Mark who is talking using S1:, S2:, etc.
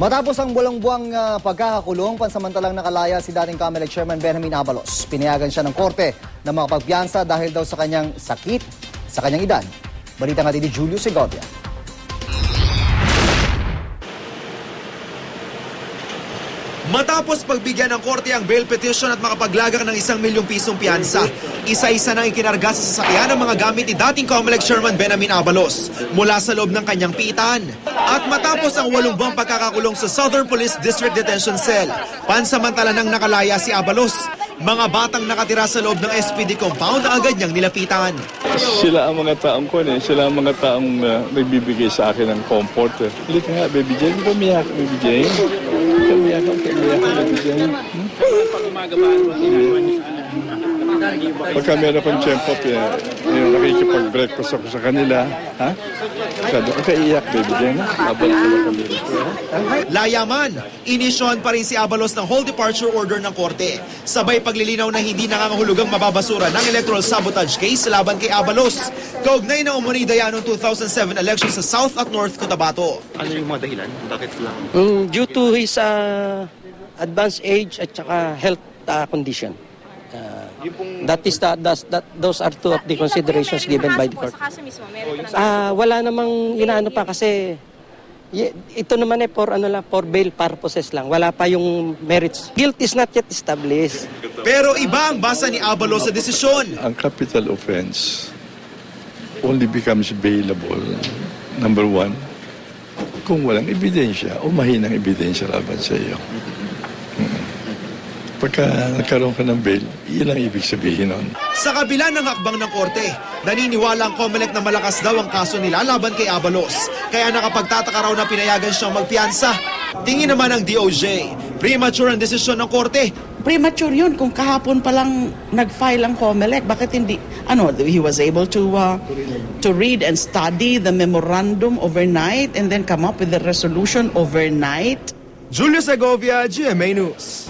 S1: Matapos ang buwang-buwang pagkakakulong, pansamantalang nakalaya si dating COMELEC Chairman Benjamin Abalos. Pinayagan siya ng korte na makapagpiyansa dahil daw sa kanyang sakit sa kanyang edad. Balita nga din ni Julio Segovia.
S2: Matapos pagbigyan ng korte ang bail petition at makapaglagak ng 1 milyong pisong piyansa, isa-isa nang ikinarga sa sasakyan ang mga gamit ni dating COMELEC Chairman Benjamin Abalos mula sa loob ng kanyang piitan. At matapos ang 8 buwang pagkakakulong sa Southern Police District Detention Cell, pansamantala nang nakalaya si Abalos. Mga batang nakatira sa loob ng SPD compound ang agad niyang nilapitan.
S3: Sila ang mga taong sila ang mga taong nagbibigay sa akin ng comfort. Halika nga, Baby Jane. Hindi ko umiyak, Baby Jane. Hindi ko umiyak, Baby Jane. Pagka meron akong tiyempo, nakikipag-breakfast ako sa kanila. Ha? Masyado ka kaiyak, Baby Jane. Mabalik ko lang kami rito.
S2: Layaman, inisyohan pa rin si Abalos ng whole departure order ng korte. Sabay paglilinaw na hindi nangangahulugang mababasura ng electoral sabotage case laban kay Abalos. Kaugnay na umano'y daya noong 2007 elections sa South at North Cotabato.
S4: Ano yung mga dahilan? Bakit lang?
S5: Due to his advanced age at saka health condition. Those are two of the considerations given by the court. Wala namang inaano pa kasi ito naman for bail purposes lang. Wala pa yung merits. Guilt is not yet established.
S2: Pero iba ang basa ni Abalos sa desisyon.
S3: Ang capital offense only becomes bailable, number one, kung walang ebidensya o mahinang ebidensya laban sa iyo. Pagka nagkaroon ka ng bail, iyan ang ibig sabihin nun.
S2: Sa kabila ng hakbang ng korte, naniniwala ang COMELEC na malakas daw ang kaso nila laban kay Abalos. Kaya nakapagtataka raw na pinayagan siyang magpiyansa. Tingin naman ng DOJ, premature ang desisyon ng korte.
S6: Premature yun. Kung kahapon pa lang nag-file ang COMELEC, bakit hindi? He was able to read and study the memorandum overnight and then come up with the resolution overnight.
S2: Julio Segovia, GMA News.